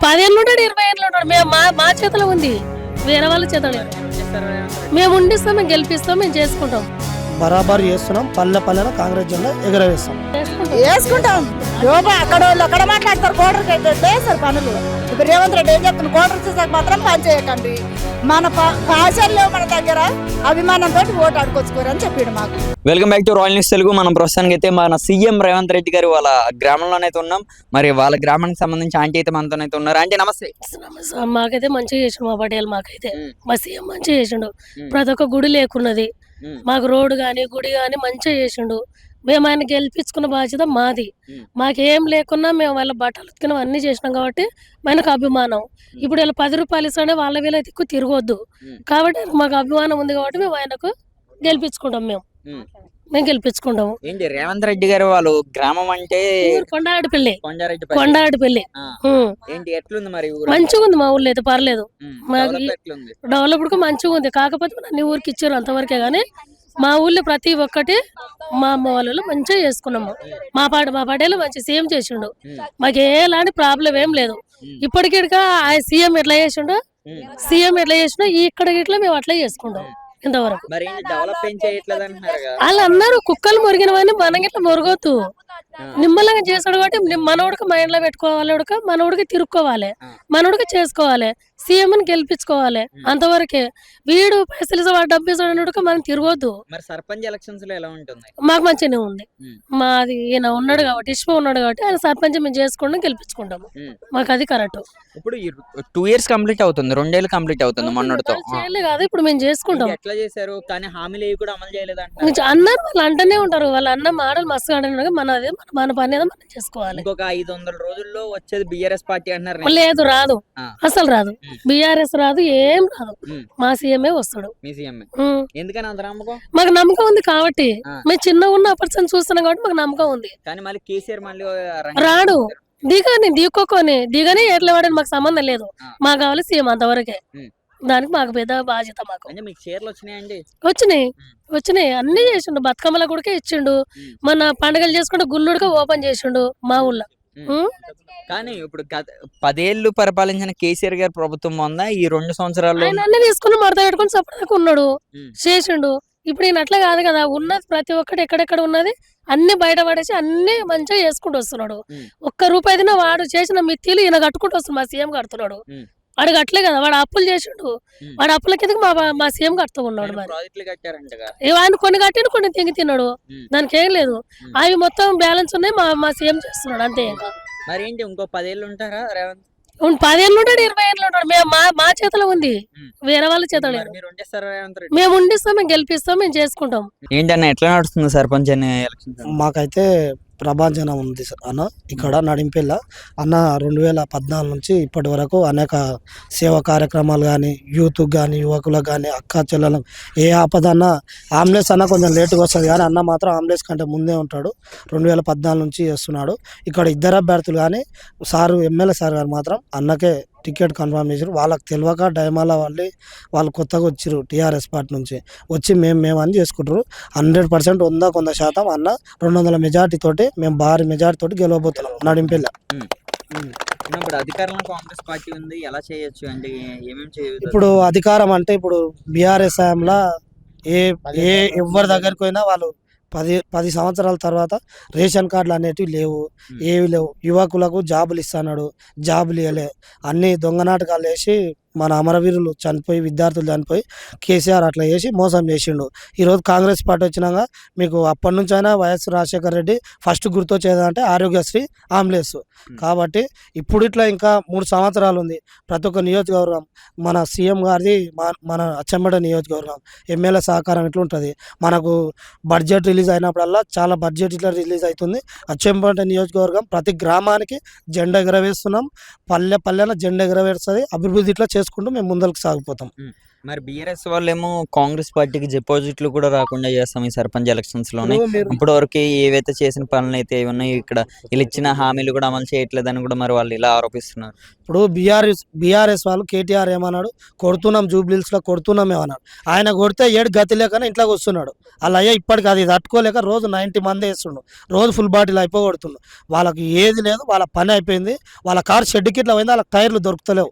10 ఏళ్ళు ఉంటాడు, 20 ఏళ్ళు ఉంటాడు. మేము మా చేతిలో ఉంది, వేరే వాళ్ళ చేతిలో లేదు. మేము ఉండిస్తాం, మేము గెలిపిస్తాం, మేము చేసుకుంటాం. బరాబర్ చేస్తున్నాం. పల్లె పల్లెన కాంగ్రెస్ జెండా ఎగరవేస్తాం. వేసుకుంటాం. అక్కడ వాళ్ళు అక్కడ మాట్లాడతారు, కోటర్కి అయితే సార్ పనులు. ఇప్పుడు రేవంత్ రెడ్డి ఏం చెప్తున్నారు, కోటర్ చూసాక మాత్రం పని చేయకండి, మన భాషల్లో మన దగ్గర అభిమానంతో ఓటు ఆడుకోవచ్చుకోరు అని చెప్పాడు మాకు. Welcome back to royal news Telugu. మనం ప్రస్తుతానికి అయితే మన సీఎం రేవంత్ రెడ్డి గారు వాళ్ళ గ్రామంలోనైతే ఉన్నాం. మరి వాళ్ళ గ్రామానికి సంబంధించి ఆంటీ అయితే మనతోనైతే ఉన్నారు. ఆంటీ నమస్తే. మాకైతే మంచిగా చేసిండు మా పటేల్, మాకైతే మా సీఎం మంచిగా చేసిండు. ప్రతి ఒక్క గుడి లేకున్నది, మాకు రోడ్డు గాని గుడి గాని మంచిగా చేసిండు. మేము ఆయన గెలిపించుకున్న బాధ్యత మాది. మాకేం లేకున్నా మేము వాళ్ళ బట్టలు ఉతికినాం, అన్ని చేసినాం కాబట్టి మనకు అభిమానం. ఇప్పుడు వీళ్ళు 10 రూపాయలు ఇస్తానే వాళ్ళ వీళ్ళ ఎక్కువ తిరగొద్దు కాబట్టి మాకు అభిమానం ఉంది కాబట్టి మేము ఆయనకు గెలిపించుకుంటాం. మేము గెలిపించుకుంటాము. ఏంటి రేవంత్ రెడ్డి గారు వాళ్ళు గ్రామం అంటే కొండారెడ్డిపల్లి. కొండారెడ్డిపల్లి ఏంటి ఎట్లుంది మరి? మంచిగా ఉంది, మా ఊళ్ళో అయితే పర్లేదు. డెవలప్డ్ మంచిగా ఉంది. కాకపోతే అన్ని ఊరికి ఇచ్చారు అంతవరకే గానీ మా ఊళ్ళో ప్రతి ఒక్కటి మా అమ్మ వాళ్ళు మంచిగా చేసుకున్నాము. మా పాటేలో మంచి సీఎం చేసిండు, మాకు ఎలాంటి ప్రాబ్లం ఏం లేదు. ఇప్పటికిగా ఆ సీఎం ఎట్లా చేసిండో ఇక్కడ ఇట్లా మేము అట్లా చేసుకుంటాం ఇంతవరకు. వాళ్ళు అన్నారు కుక్కలు మురిగినవని మనం ఇట్లా మురగొద్దు, నిమ్మలంగా చేసాడు కాబట్టి మనోడికి మైండ్ లో పెట్టుకోవాలి, మనోడికి తిరుక్కోవాలి, మనోడికి చేసుకోవాలి, సీఎం ని గెలిపించుకోవాలి అంతవరకే. వీడు పైసలు డబ్బు మనం తిరగొద్దు. సర్పంచ్ ఎలక్షన్స్ లో ఎలా ఉంటుంది? మాకు మంచిగానే ఉంది. మాది ఈయన ఉన్నాడు కాబట్టి, ఇష్టం ఉన్నాడు కాబట్టి ఆయన సర్పంచ్ మేము చేసుకుంటాం, గెలిపించుకుంటాము. మాకు అది కరెక్ట్. ఇప్పుడు 2 years కంప్లీట్ అవుతుంది, 2 ఏళ్ళు కంప్లీట్ అవుతుంది మొన్నటితో. కాదు ఇప్పుడు మేము చేసుకుంటాం. ఎట్లా చేశారు? కానీ హామీలు కూడా అమలు చేయలేదు అన్నారు. వాళ్ళు అంటనే ఉంటారు, వాళ్ళ అన్న మాటలు మస్తు అంటున్నారు. మన పని ఏదో మనం చేసుకోవాలి. ఇంకొక 500 రోజుల్లో వచ్చేది బీఆర్ఎస్ పార్టీ అంటున్నారు. లేదు, రాదు, అసలు రాదు. బీఆర్ఎస్ రాదు, ఏం రాదు. మా సీఎంఏ వస్తాడు. ఎందుకని అంత నమ్మకం? మాకు నమ్మకం ఉంది కాబట్టి, మేము చిన్నగా ఉన్న పర్సన్ చూస్తున్నాం కాబట్టి మాకు నమ్మకం ఉంది. కానీ మళ్ళీ కేసీఆర్ మళ్ళీ రాడు. దిగని ఎట్లా వాడని మాకు సంబంధం లేదు. మాకు కావాలి సీఎం అంతవరకే. దానికి మాకు పెద్ద బాధ్యత. మాకు వచ్చినాయి అన్ని చేసిండు. బతుకమ్మల కూడా ఇచ్చిండు. మన పండుగలు చేసుకుంటే గుళ్ళుడిగా ఓపెన్ చేసిండు మా ఊళ్ళో. కానీ ఇప్పుడు 10 ఏళ్ళు పరిపాలించిన కేసీఆర్ గారి ప్రభుత్వం ఉందా ఈ 2 సంవత్సరాల్లో? ఆయన అన్ని తీసుకుని మడత పెట్టుకుని సపరేట్గా ఉన్నాడు, చేసిండు. ఇప్పుడు ఈయన అట్లా కాదు కదా, ఉన్నది ప్రతి ఒక్కటి ఎక్కడెక్కడ ఉన్నది అన్ని బయట పడేసి అన్ని మంచిగా చేసుకుంటూ వస్తున్నాడు. ₹1 వాడు చేసిన మిత్తిలు ఈయన కట్టుకుంటూ వస్తున్నాడు. మా సీఎం కడుతున్నాడు. వాడు కట్టలే కదా, వాడు అప్పులు చేసిండు. వాడు అప్పుల కిందకి మా సీఎం కడుతూ ఉన్నాడు. మరి ఆయన కొన్ని కట్టిండు, కొన్ని తిన్నాడు. దానికి ఏం లేదు, అవి మొత్తం బ్యాలెన్స్ ఉన్నాయి. మా సీఎం చేస్తున్నాడు అంతే. మరి ఏంటి ఇంకో 10 ఏళ్ళు ఉంటారా రేవంత్? 10 ఏళ్ళు ఉంటాడు, 20 ఏళ్ళు ఉంటాడు. మేము మా చేతిలో ఉంది, వేరే వాళ్ళ చేతిలో లేదు. మేము ఉండిస్తాం, మేము గెలిపిస్తాం, మేము చేసుకుంటాం. ఏంటన్నా ఎట్లా నడుస్తుంది సర్పంచ్ అనే ఎలక్షన్? మాకైతే ప్రభాజనం ఉంది అన్న. ఇక్కడ నడింపెళ్ళ అన్న 2014 నుంచి ఇప్పటి వరకు అనేక సేవా కార్యక్రమాలు కానీ, యూత్ కానీ, యువకులకు కానీ, అక్క చెల్లెలకు ఏ ఆపద అన్న ఆంబులెన్స్ అన్న కొంచెం లేటుగా వస్తుంది కానీ అన్న మాత్రం ఆంబులెన్స్ కంటే ముందే ఉంటాడు. 2014 నుంచి చేస్తున్నాడు. ఇక్కడ 2 అభ్యర్థులు కానీ ఎమ్మెల్యే సార్ గారు మాత్రం అన్నకే టికెట్ కన్ఫర్మ్ చేశారు. వాళ్ళకి తెలియక డైమాల వాళ్ళు కొత్తగా వచ్చారు టీఆర్ఎస్ పార్టీ నుంచి వచ్చి మేము అని చేసుకుంటారు. 100% 100% అన్న 200 మెజార్టీ తోటి మేము భారీ మెజార్టీ తోటి గెలవబోతున్నాం నడింపెళ్ళ. అధికారంలో కాంగ్రెస్ పార్టీ ఉంది, ఎలా చేయొచ్చు అంటే ఏమేమి చేయొచ్చు? ఇప్పుడు అధికారం అంటే ఇప్పుడు బీఆర్ఎస్ హయాంలో ఎవరి దగ్గరికి పోయినా వాళ్ళు 10 సంవత్సరాల తర్వాత రేషన్ కార్డులు అనేటివి లేవు, ఏవి లేవు. యువకులకు జాబులు ఇస్తున్నాడు, జాబులు ఇవ్వలే. అన్ని దొంగ నాటకాలు వేసి మన అమరవీరులు చనిపోయి, విద్యార్థులు చనిపోయి కేసీఆర్ అట్లా చేసి మోసం చేసిండు. ఈరోజు కాంగ్రెస్ పార్టీ వచ్చినాక మీకు అప్పటి నుంచి అయినా వైఎస్ రాజశేఖర రెడ్డి ఫస్ట్ గుర్తొచ్చేదంటే ఆరోగ్యశ్రీ, అంబులెన్స్. కాబట్టి ఇప్పుడు ఇట్లా ఇంకా 3 సంవత్సరాలు ఉంది. ప్రతి ఒక్క నియోజకవర్గం మన సీఎం గారిది, మన అచ్చంబేట నియోజకవర్గం ఎమ్మెల్యే సహకారం ఇట్లా ఉంటుంది. మనకు బడ్జెట్ రిలీజ్ అయినప్పుడల్లా చాలా బడ్జెట్ ఇట్లా రిలీజ్ అవుతుంది. అచ్చంబేట నియోజకవర్గం ప్రతి గ్రామానికి జెండా ఎగరవేస్తున్నాం. పల్లెన జెండా ఎగరవేస్తుంది. అభివృద్ధి ఇట్లా చేసుకుంటూ మేము ముందరకు సాగిపోతాం. మరి బీఆర్ఎస్ వాళ్ళేమో కాంగ్రెస్ పార్టీకి డిపాజిట్లు కూడా రాకుండా చేస్తాం ఈ సర్పంచ్ ఎలక్షన్స్ లోనే. ఇప్పుడు మీరు ఇప్పటి వరకు ఏవైతే చేసిన పనులు అయితే ఉన్నాయి ఇక్కడ వీళ్ళు ఇచ్చిన హామీలు కూడా అమలు చేయట్లేదని కూడా మరి వాళ్ళు ఇలా ఆరోపిస్తున్నారు. ఇప్పుడు బీఆర్ఎస్ వాళ్ళు కేటీఆర్ ఏమన్నాడు, కొడుతున్నాం జూబ్లీస్ లో కొడుతున్నాం ఏమన్నాడు. ఆయన కొడితే ఏడు గతి లేకనే ఇంట్లోకి వస్తున్నాడు. అలా అయ్యా ఇప్పటికి అది తట్టుకోలేక రోజు 90 మంది వేస్తుండు, రోజు ఫుల్ బాటిల్ అయిపోగొడుతుండు. వాళ్ళకి ఏది లేదు, వాళ్ళ పని అయిపోయింది. వాళ్ళ కారు షెడ్కి ఇట్లా పోయింది, వాళ్ళకి టైర్లు దొరుకుతలేవు.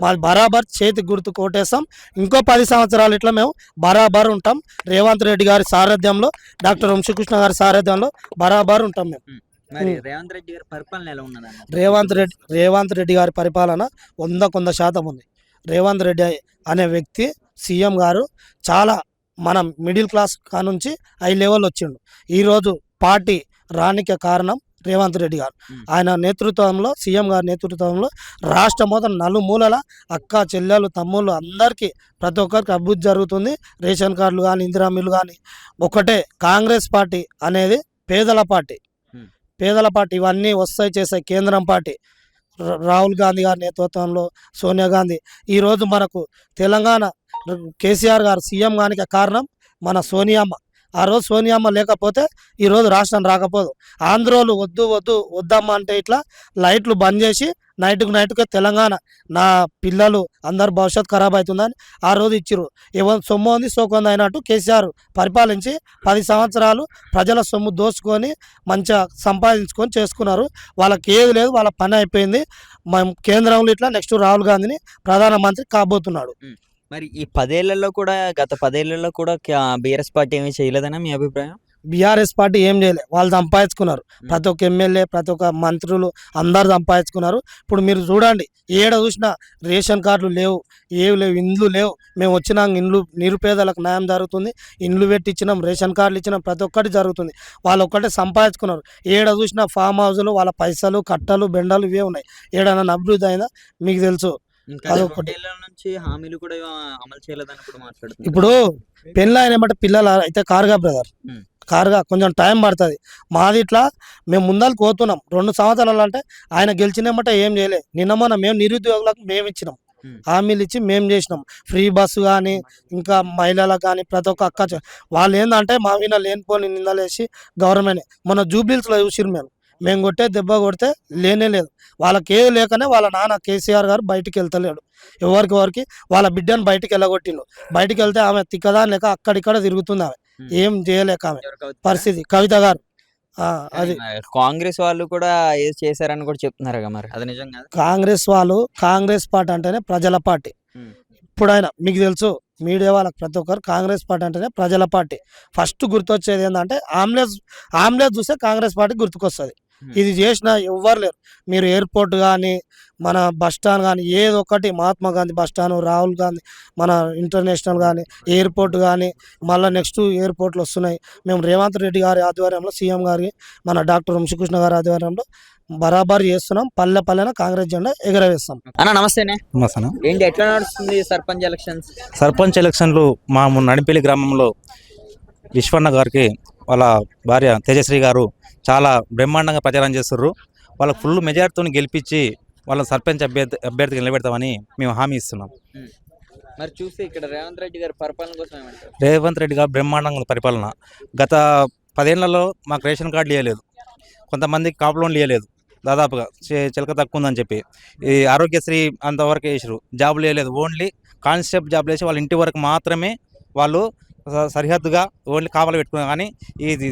మాది బరాబర్ చేతికి గుర్తు కోటేస్తాం. ఇంకో 10 సంవత్సరాలు ఇట్లా మేము బరాబర్ ఉంటాం. రేవంత్ రెడ్డి గారి సారథ్యంలో, డాక్టర్ వంశీకృష్ణ గారి సారథ్యంలో బరాబర్ ఉంటాం మేము. మరి రేవంత్ రెడ్డి గారి పరిపాలన ఎలా ఉన్నదన్న? రేవంత్ రెడ్డి గారి పరిపాలన 100% ఉంది. రేవంత్ రెడ్డి అనే వ్యక్తి సీఎం గారు చాలా మన మిడిల్ క్లాస్ కానుంచి హై లెవెల్ వచ్చిండు. ఈరోజు పార్టీ రానికి కారణం రేవంత్ రెడ్డి గారు. ఆయన నేతృత్వంలో, సీఎం గారి నేతృత్వంలో రాష్ట్రం మొత్తం నలుమూలల అక్క చెల్లెలు తమ్ముళ్ళు అందరికీ ప్రతి ఒక్కరికి అభివృద్ధి జరుగుతుంది. రేషన్ కార్డులు కానీ, ఇందిరా మిల్లు కానీ. ఒకటే కాంగ్రెస్ పార్టీ అనేది పేదల పార్టీ. ఇవన్నీ వస్తాయి చేసే కేంద్రం పార్టీ రాహుల్ గాంధీ గారి నేతృత్వంలో, సోనియా గాంధీ. ఈరోజు మనకు తెలంగాణ కేసీఆర్ గారు సీఎం గానికి కారణం మన సోనియమ్మ. ఆ రోజు సోనియమ్మ లేకపోతే ఈరోజు రాష్ట్రం రాకపోదు. ఆంధ్రోలు వద్దమ్మా అంటే ఇట్లా లైట్లు బంద్ చేసి నైట్కే తెలంగాణ నా పిల్లలు అందరు భవిష్యత్తు ఖరాబ్ అవుతుందని ఆ రోజు ఇచ్చిర్రు. ఎవరు సొమ్ము ఉంది సోకొంది అయినట్టు కేసీఆర్ పరిపాలించి 10 సంవత్సరాలు ప్రజల సొమ్ము దోచుకొని మంచిగా సంపాదించుకొని చేసుకున్నారు. వాళ్ళకి ఏది లేదు, వాళ్ళ పని అయిపోయింది. కేంద్రంలో ఇట్లా నెక్స్ట్ రాహుల్ గాంధీని ప్రధానమంత్రి కాబోతున్నాడు. మరి ఈ 10 ఏళ్లలో కూడా, గత 10 ఏళ్లలో కూడా బీఆర్ఎస్ పార్టీ ఏమీ చేయలేదన్నా మీ అభిప్రాయం? బీఆర్ఎస్ పార్టీ ఏం చేయలే, వాళ్ళు సంపాదించుకున్నారు. ప్రతి ఒక్క ఎమ్మెల్యే, ప్రతి ఒక్క మంత్రులు అందరు సంపాదించుకున్నారు. ఇప్పుడు మీరు చూడండి, ఏడ చూసినా రేషన్ కార్డులు లేవు, ఇండ్లు లేవు. మేము వచ్చినాక ఇండ్లు నిరుపేదలకు న్యాయం జరుగుతుంది. ఇండ్లు పెట్టించినాం, రేషన్ కార్డులు ఇచ్చినాం, ప్రతి ఒక్కటి జరుగుతుంది. వాళ్ళు ఒక్కటే సంపాదించుకున్నారు. ఏడ చూసినా ఫామ్ హౌస్లు, వాళ్ళ పైసలు కట్టలు బెండలు ఇవే ఉన్నాయి. ఏడన్నా అభివృద్ధి అయినా మీకు తెలుసు. అదొకటి. నుంచి హామీలు కూడా అమలు చేయలేదని కూడా మాట్లాడుతున్నారు. ఇప్పుడు పెళ్ళి అయిన బట్టి పిల్లలు అయితే కారుగా బ్రదర్, కారుగా కొంచెం టైం పడుతుంది. మాది ఇట్లా మేము ముందరకు పోతున్నాం. 2 సంవత్సరాలు అంటే ఆయన గెలిచినమాట ఏం చేయలే. నిన్న మేము నిరుద్యోగులకు మేము ఇచ్చినాం, హామీలు ఇచ్చి మేము చేసినాం. ఫ్రీ బస్సు కానీ, ఇంకా మహిళలకు కానీ ప్రతి ఒక్క అక్క వాళ్ళు ఏంటంటే మా మీద లేనిపోని నిందలేసి గవర్నమెంట్ మన జూబ్లీస్లో చూసిరు. మేము కొట్టే దెబ్బ కొడితే లేనే లేదు. వాళ్ళకి ఏది లేకనే వాళ్ళ నాన్న కేసీఆర్ గారు బయటికి వెళ్తలేడు. ఎవరికి వాళ్ళ బిడ్డను బయటికి వెళ్ళగొట్టిండు. బయటికి వెళ్తే ఆమె తిక్కదాని లేక అక్కడిక్కడ తిరుగుతుంది. ఆమె ఏం చేయలేక ఆమె పరిస్థితి. కవిత గారు అది కాంగ్రెస్ వాళ్ళు కూడా ఏది చేశారని కూడా చెప్తున్నారు. మరి అది నిజం కాదు. కాంగ్రెస్ పార్టీ అంటేనే ప్రజల పార్టీ. ఇప్పుడైనా మీకు తెలుసు, మీడియా వాళ్ళకి ప్రతి ఒక్కరు కాంగ్రెస్ పార్టీ అంటేనే ప్రజల పార్టీ. ఫస్ట్ గుర్తొచ్చేది ఏంటంటే ఆమ్లెట్ చూస్తే కాంగ్రెస్ పార్టీ గుర్తుకొస్తుంది. ఇది చేసిన ఎవ్వరు లేరు. మీరు ఎయిర్పోర్ట్ కానీ, మన బస్ స్టాండ్ కానీ, ఏదో ఒకటి మహాత్మా గాంధీ బస్ స్టాండ్, రాహుల్ గాంధీ మన ఇంటర్నేషనల్ కానీ, ఎయిర్పోర్ట్ కానీ, మళ్ళీ నెక్స్ట్ ఎయిర్పోర్ట్లు వస్తున్నాయి. మేము రేవంత్ రెడ్డి గారి ఆధ్వర్యంలో, సీఎం గారి, మన డాక్టర్ వంశీకృష్ణ గారి ఆధ్వర్యంలో బరాబర్ చేస్తున్నాం. పల్లెన కాంగ్రెస్ జెండా ఎగరవేస్తాం. అన్న నమస్తేనే. ఏంటి ఎట్లా నడుస్తుంది సర్పంచ్ ఎలక్షన్లు? మా నడిపల్లి గ్రామంలో విశ్వన్న గారికి వాళ్ళ భార్య తేజశ్రీ గారు చాలా బ్రహ్మాండంగా ప్రచారం చేస్తుర్రు. వాళ్ళకి ఫుల్ మెజార్టీతో గెలిపించి వాళ్ళ సర్పంచ్ అభ్యర్థిగా నిలబెడతామని మేము హామీ ఇస్తున్నాం. మరి చూస్తే ఇక్కడ రేవంత్ రెడ్డి గారి పరిపాలన కోసం ఏమంటారు? రేవంత్ రెడ్డి గారు బ్రహ్మాండంగా పరిపాలన. గత 10 ఏళ్లలో మాకు రేషన్ కార్డులు ఇవ్వలేదు, కొంతమందికి కాపు లోన్లు ఇవ్వలేదు, దాదాపుగా చిలక తక్కువ ఉందని చెప్పి. ఈ ఆరోగ్యశ్రీ అంతవరకు వేసారు. జాబులు ఇవ్వలేదు, ఓన్లీ కానిస్టేబుల్ జాబులు వేసి వాళ్ళ ఇంటి వరకు మాత్రమే వాళ్ళు సరిహద్దుగా ఓన్లీ కావాలి పెట్టుకున్నాం. కానీ ఇది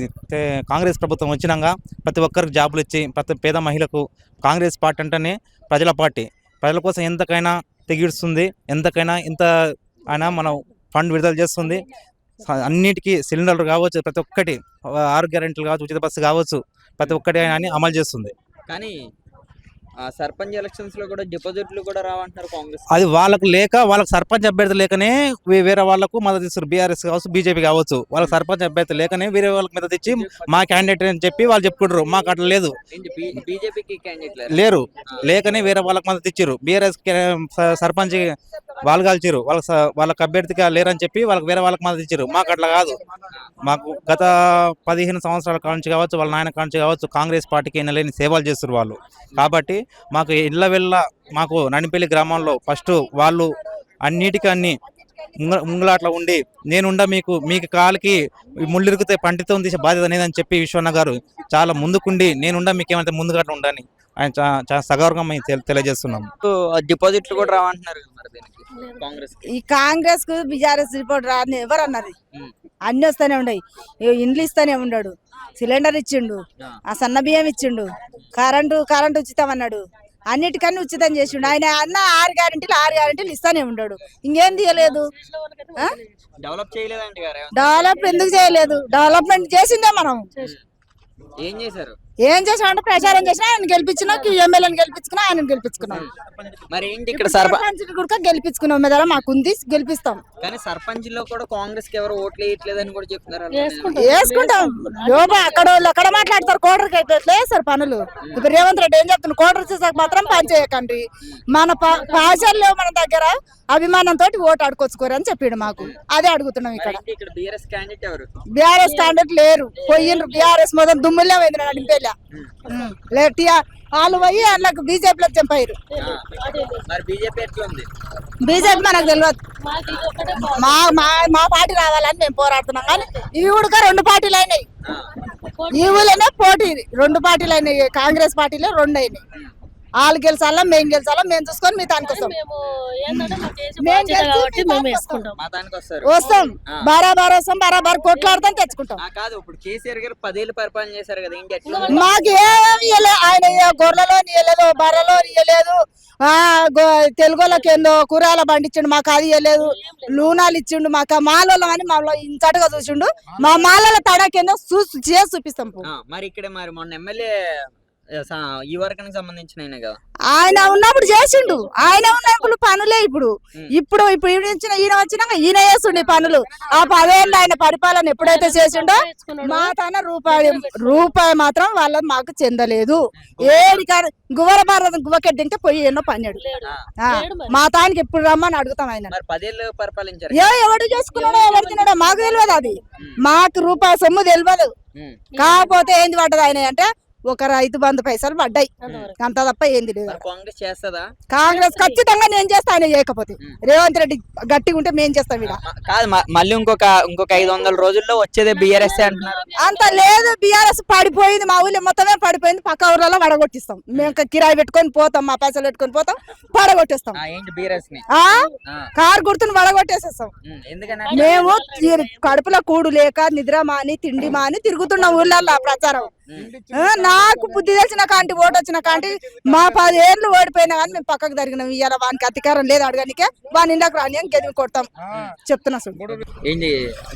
కాంగ్రెస్ ప్రభుత్వం వచ్చినాక ప్రతి ఒక్కరికి జాబులు ఇచ్చి, ప్రతి పేద మహిళకు కాంగ్రెస్ పార్టీ అంటేనే ప్రజల పార్టీ. ప్రజల కోసం ఎంతకైనా తెగిస్తుంది, ఎంతకైనా ఇంత అయినా మనం ఫండ్ విడుదల చేస్తుంది. అన్నిటికీ సిలిండర్లు కావచ్చు, ప్రతి ఒక్కటి 6 గ్యారెంటీలు కావచ్చు, ఉచిత బస్సు కావచ్చు, ప్రతి ఒక్కటి అని అమలు చేస్తుంది. కానీ సర్పంచ్ ఎలక్షన్స్ లో కూడా డిపాజిట్లు కూడా రావంటున్నారు కాంగ్రెస్. అది వాళ్ళకు లేక, వాళ్ళకి సర్పంచ్ అభ్యర్థి లేకనే వేరే వాళ్ళకు మద్దతు ఇస్తారు. బీఆర్ఎస్ కావచ్చు, బీజేపీ కావచ్చు, వాళ్ళకి సర్పంచ్ అభ్యర్థి లేకనే వేరే వాళ్ళకి మద్దతు ఇచ్చి మా క్యాండిడేట్ అని చెప్పి వాళ్ళు చెప్పుకుంటారు. మాకు అట్లా లేదు, బీజేపీకి క్యాండిడేట్ లేరు, లేకనే వేరే వాళ్ళకి మద్దతు ఇచ్చారు. బీఆర్ఎస్ సర్పంచ్ వాళ్ళు కాల్చారు, వాళ్ళకి అభ్యర్థిగా లేరని చెప్పి వాళ్ళకి వేరే వాళ్ళకి మద్దతు ఇచ్చారు. మాకు అట్లా కాదు. మాకు గత 15 సంవత్సరాల కాంచి కావచ్చు, వాళ్ళ నాయన కాంచి కావచ్చు, కాంగ్రెస్ పార్టీకి ఎన్నలేని సేవలు చేస్తారు వాళ్ళు. కాబట్టి మాకు ఇళ్ళ వెళ్ళ మాకు నడిపల్లి గ్రామంలో ఫస్ట్ వాళ్ళు అన్నిటికీ ముంగలాట్లా ఉండి నేనుండా మీకు కాలికి ముళ్ళిరిగితే పంటితో తీసే బాధ్యత అనేదని చెప్పి విశ్వన్న గారు చాలా ముందుకుండి నేనుండా మీకు ఏమైతే ముందుగాట్లా ఉండని ఆయన చాలా సగౌరవంగా మేము తెలియజేస్తున్నాం. డిపాజిట్లు కూడా రావంటున్నారు కదా మరి దీనికి కాంగ్రెస్ ఈ కాంగ్రెస్ కు బీఆర్ఎస్ రిపోర్ట్ రాని ఎవరు అన్నారు? అన్ని వస్తానే ఉన్నాయి. ఇండ్లు ఇస్తానే ఉన్నాడు, సిలిండర్ ఇచ్చిండు, ఆ సన్న బియ్యం ఇచ్చిండు, కరెంటు ఉచితం అన్నాడు, అన్నిటికన్నా ఉచితం చేసిండు. ఆయన అన్న 6 గ్యారెంటీలు ఇస్తానే ఉన్నాడు. ఇంకేం తీయలేదు. డెవలప్ చేయలేదండి డెవలప్ ఎందుకు చేయలేదు? డెవలప్మెంట్ చేసిందే మనం. ఏం చేశారు? ఏం చేసామంటే ప్రచారం చేసినా ఆయన గెలిపించినా, ఎమ్మెల్యేని గెలిపించుకున్నా, ఆయన గెలిపించుకున్నాం. మరి ఏంటి ఇక్కడ సర్పంచ్ కూడా గెలిపించుకున్నాం. మీద మాకుంది, గెలిపిస్తాం. కానీ సర్పంచ్ లో కూడా కాంగ్రెస్ కి ఎవరు ఓట్లు వేయట్లేదని కూడా చెప్తున్నారు. వేసుకుంటాం. అక్కడ మాట్లాడతారు, కోటర్కి వేస్తారు పనులు. ఇప్పుడు రేవంత్ రెడ్డి ఏం చెప్తున్నారు? కోటర్ చేసాక మాత్రం పని చేయకండి, మన పాశాలు లేవు మన దగ్గర, అభిమానంతో ఓటు ఆడుకోవచ్చుకోరు అని చెప్పిండు మాకు. అదే అడుగుతున్నాం. ఇక్కడ బీఆర్ఎస్ క్యాండిడేట్ లేరు, పోయిండ్రు. బీఆర్ఎస్ మొదలు దుమ్ములే పోయింది, నింపేలా వాళ్ళు పోయి వాళ్ళకి బీజేపీలో చంపారు. బీజేపీ మనకు తెలియదు. మా పార్టీ రావాలని మేము పోరాడుతున్నాం. కానీ ఇవి కూడా 2 పార్టీలు అయినాయి. ఈ ఊళ్ళోనే పోటీ 2 పార్టీలు అయినాయి. కాంగ్రెస్ పార్టీలో 2 అయినాయి. వాళ్ళు గెలిచాలా, మేము గెలిచాలా, మేము చూసుకొని మీ దానికి వస్తాం. వస్తాం, బరాబర్ వస్తాం, బరాబర్ కొట్లాడతాం, తెచ్చుకుంటాం. మాకు ఏమి ఇవ్వలేదు ఆయన. గొర్రెలో ఇవ్వలేదు, బర్రెలో ఇవ్వలేదు, తెలుగులోకి ఏందో కూరగాయల బండి ఇచ్చిండు, మాకు అది ఇవ్వలేదు. లూనాలు ఇచ్చిండు మాకు. మాలలో అని మమ్మల్ని ఇంతటిగా చూసిండు. మా మాలలో తడకేందో చేసి చూపిస్తాం. మరి ఇక్కడ మరి మొన్న ఎమ్మెల్యే ఈ వర్గానికి సంబంధించిన ఆయన ఉన్నప్పుడు చేసిండు. ఆయన ఉన్నప్పుడు పనులే. ఇప్పుడు ఈయన వచ్చినాక ఈయన చేస్తుండే పనులు. ఆ 10 ఏళ్ళు ఆయన పరిపాలన ఎప్పుడైతే చేసిండో మా తన రూపాయి మాత్రం వాళ్ళ మాకు చెందలేదు. ఏడికారు గువ్వల భారత గువ్వకెట్ తింటే పోయి ఎన్నో పన్నాడు. మా తానికి ఎప్పుడు రమ్మని అడుగుతాం. ఆయన ఎవడు చేసుకున్నాడో ఎవరు తిన్నాడో మాకు తెలియదు. అది మాకు రూపాయి సొమ్ము తెలియదు. కాకపోతే ఏంది పడ్డది ఆయన అంటే ఒక రైతు బంధు పైసలు పడ్డాయి, అంత తప్ప ఏంది లేదు. కాంగ్రెస్ ఖచ్చితంగా నేను చేస్తా, ఆయన చేయకపోతే. రేవంత్ రెడ్డి గట్టిగా ఉంటే మేము చేస్తాం. కాదు మళ్ళీ ఇంకొక 500 రోజుల్లో వచ్చేదే బీఆర్ఎస్ అంటున్నారు. అంత లేదు, బీఆర్ఎస్ పడిపోయింది. మా ఊళ్ళో మొత్తమే పడిపోయింది. పక్క ఊర్లలో వడగొట్టిస్తాం. మేము కిరాయి పెట్టుకొని పోతాం, మా పైసలు పెట్టుకొని పోతాం, పడగొట్టిస్తాం. కారు గుర్తును వడగొట్టేసేస్తాం. మేము కడుపులో కూడు లేక నిద్ర మాని తిండి మాని తిరుగుతున్నాం ఊళ్ళల్లో ప్రచారం. నాకు బుద్ధి తెలిసిన కాంటి ఓటు వచ్చిన కాంటి మా 10 ఏళ్ళు ఓడిపోయినా కానీ మేము పక్కకు జరిగినాం. ఇవాళ వానికి అధికారం లేదు అడగానికే. వాని ఇందాక రాని గెలిపి కొడతాం చెప్తున్నా. ఏంటి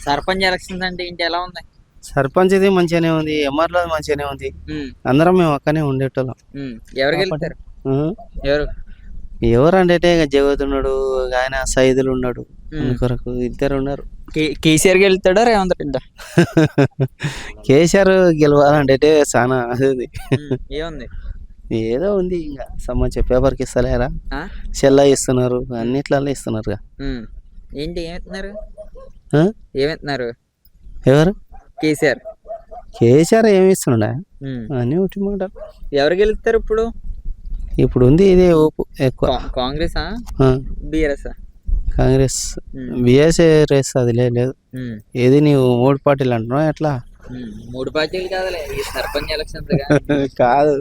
సర్పంచ్ ఎలక్షన్స్ అంటే ఏంటి, ఎలా ఉంది? సర్పంచ్ ఇది మంచిగానే ఉంది, ఎంఆర్లో మంచిగానే ఉంది. అందరం మేము అక్కనే ఉండేటోళ్ళం. ఎవరు గెలుస్తారు? ఎవరంటే జగతున్నాడు, ఆయన సైదులు ఉన్నాడు, కొరకు 2 ఉన్నారు. కేసీఆర్ గెలుస్తాడా రేవంత్ రెడ్డి? కేసీఆర్ గెలవాలంటే చాలా అది ఏముంది, ఏదో ఉంది. ఇంకా సంబంధించి పేపర్కి ఇస్తలేరా, చెల్ల ఇస్తున్నారు, అన్నిట్లలో ఇస్తున్నారు. ఏంటి ఏమెత్తున్నారు? ఎవరు? కేసీఆర్ ఏమి ఇస్తున్నాడా అని ఒకటి మాట. ఎవరు గెలుస్తారు ఇప్పుడు? ఇప్పుడు ఉంది ఇదే ఓపు ఎక్కువ. కాంగ్రెస్ బీఆర్ఎస్? కాంగ్రెస్ బిఎస్ఏ రేస్ అది లేదు. ఏది నీవు 3 పార్టీలు అంటున్నావు ఎట్లా? 3 పార్టీలు కాదులే, ఈ సర్పంచ్ ఎలక్షన్స్ కాదు.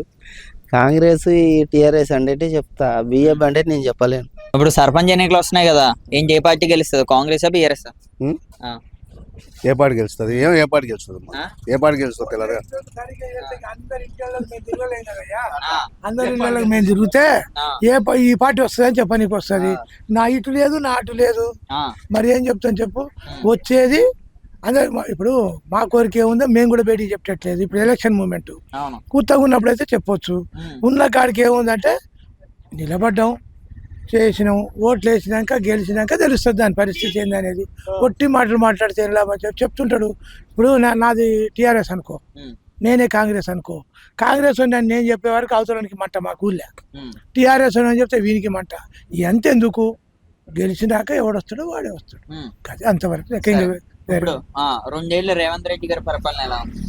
కాంగ్రెస్ టీఆర్ఎస్ అంటే చెప్తా, బిఏబి అంటే నేను చెప్పలేను. ఇప్పుడు సర్పంచ్ ఎన్నికలు వస్తున్నాయి కదా, ఏంటి ఏ పార్టీ గెలుస్తుంది? కాంగ్రెస్ బీఆర్ఎస్? ఏ పార్టీ గెలుస్తుంది? ఏ పార్టీ గెలుస్తుంది? ఏ పార్టీ గెలుస్తుంది? అందరి ఇళ్ళకి మేము తిరిగితే ఈ పార్టీ వస్తుంది అని చెప్పనీకి వస్తుంది. నా ఇటు లేదు, నా అటు లేదు, మరి ఏం చెప్తాను చెప్పు. వచ్చేది అందరు. ఇప్పుడు మా కోరిక ఏముందో మేము కూడా బయటికి చెప్పట్లేదు. ఇప్పుడు ఎలక్షన్ మూమెంట్ కొత్తగా ఉన్నప్పుడు అయితే చెప్పొచ్చు. ఉన్న కాడికి ఏముందంటే నిలబడ్డాం, చేసినాం, ఓట్లు వేసినాక గెలిచినాక తెలుస్తుంది దాని పరిస్థితి ఏందనేది. ఒట్టి మాటలు మాట్లాడితే ఎలా చెప్తుంటాడు. ఇప్పుడు నాది టీఆర్ఎస్ అనుకో, నేనే కాంగ్రెస్ అనుకో. కాంగ్రెస్ అని నేను చెప్పే వరకు అవతరానికి మంట మా ఊళ్ళో. టీఆర్ఎస్ అని చెప్తే వీనికి మంట. ఎంతెందుకు, గెలిచినాక ఎవడొస్తాడో వాడే వస్తాడు. అంతవరకు 2 ఏళ్ళు రేవంత్ రెడ్డి గారి పరిపాలన ఎలా ఉంది?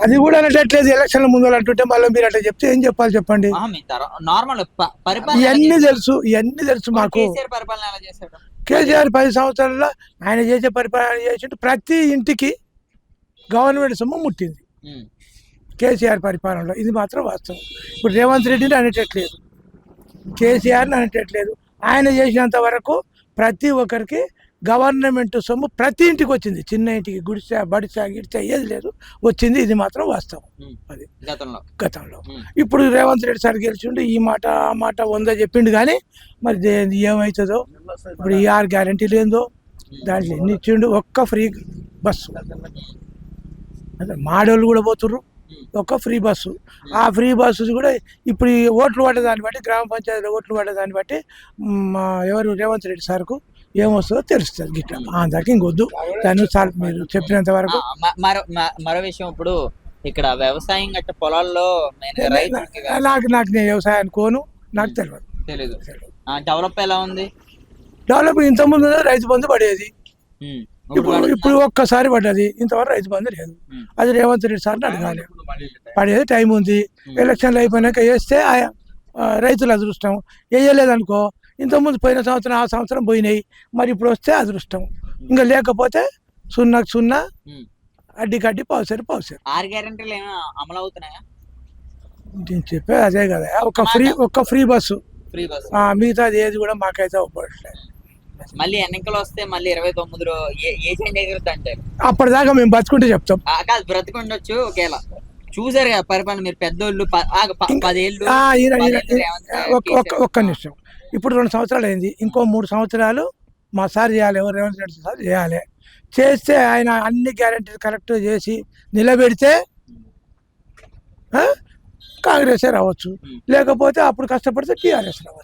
అది కూడా అనట్లేదు. ఎలక్షన్ల ముందు అంటుంటే మళ్ళీ మీరు అట్లా చెప్తే ఏం చెప్పాలి చెప్పండి. నార్మల్ ఇవన్నీ తెలుసు మాకు. కేసీఆర్ 10 సంవత్సరాల్లో ఆయన చేసే పరిపాలన చేసిండు. ప్రతి ఇంటికి గవర్నమెంట్ సొమ్ము ముట్టింది ఉమ్, కేసీఆర్ పరిపాలనలో. ఇది మాత్రం వాస్తవం. ఇప్పుడు రేవంత్ రెడ్డిని అనేటట్లేదు, కేసీఆర్ని అనేటట్లేదు. ఆయన చేసినంత వరకు ప్రతి ఒక్కరికి గవర్నమెంట్ సొమ్ము ప్రతి ఇంటికి వచ్చింది. చిన్న ఇంటికి గుడిసా బడిసా గిడిసా ఏది లేదు, వచ్చింది. ఇది మాత్రం వాస్తవం. ఉమ్. అది గతంలో గతంలో. ఉమ్. ఇప్పుడు రేవంత్ రెడ్డి సార్ గెలిచిండు, ఈ మాట ఆ మాట వంద చెప్పిండు, కానీ మరి ఏమవుతుందో. ఇప్పుడు ఈ 6 గ్యారెంటీలు ఏందో దాంట్లో ఎన్ని ఇచ్చిండు. ఒక్క ఫ్రీ బస్సు, అదే మాడోళ్ళు కూడా పోతుర్రు, ఒక్క ఫ్రీ బస్సు. ఆ ఫ్రీ బస్సు కూడా ఇప్పుడు ఈ ఓట్లు పడ్డదాన్ని బట్టి, గ్రామ పంచాయతీలో ఓట్లు పడ్డదాన్ని బట్టి ఎవరు రేవంత్ రెడ్డి సార్కు ఏమొస్తుందో తెలుస్తుంది. గిట్లా అందరికి ఇంకొద్దు, దాన్ని సార్ మీరు చెప్పినంత వరకు. మరో విషయం, ఇప్పుడు ఇక్కడ వ్యవసాయం గట్ట పొలాల్లో రైతులకి నాకు నేను వ్యవసాయాన్ని కోను, నాకు తెలియదు. తెలీదు. డెవలప్ ఎలా ఉంది? డెవలప్ ఇంతకుముందు రైతు బంధు పడేది, ఉమ్, ఇప్పుడు ఒక్కసారి పడ్డది. ఇంతవరకు రైతు బంధు లేదు. అది రేవంత్ రెడ్డి సార్ని అడగాలి. పడేది టైం ఉంది. ఎలక్షన్లు అయిపోయినాక వేస్తే రైతుల అదృష్టం. వేయలేదనుకో, ఇంతకుముందు పోయిన సంవత్సరం ఆ సంవత్సరం పోయినాయి, మరి ఇప్పుడు వస్తే అదృష్టం. ఇంకా లేకపోతే 0 అడ్డికడ్డి పావుసారి. 6 గ్యారెంటీలు ఏమైనా అమలు అవుతున్నాయా? నేను చెప్పేది అదే కదా, ఒక్క ఫ్రీ బస్సు. Free bus. మిగతాది ఏది కూడా మాకైతే అవ్వట్లేదు. మళ్ళీ ఎన్నికలు వస్తే మళ్ళీ 29 ఏ చేంజ్ ఎగురుద్ది అంటే అప్పటిదాకా మేము బతుకుంటే చెప్తాం. కాదు, బ్రతికుండొచ్చు ఒకేలా. చూసారు కదా పరిపాలన, మీరు పెద్దోళ్ళు 10 ఏళ్ళు. ఒక్క నిమిషం, ఇప్పుడు 2 సంవత్సరాలు అయింది. ఇంకో 3 సంవత్సరాలు మా సార్ చేయాలి, ఎవరు రేవంత్ రెడ్డి సార్ చేయాలి. చేస్తే ఆయన అన్ని గ్యారెంటీలు కరెక్ట్ చేసి నిలబెడితే కాంగ్రెసే రావచ్చు, లేకపోతే అప్పుడు కష్టపడితే టీఆర్ఎస్ రావచ్చు.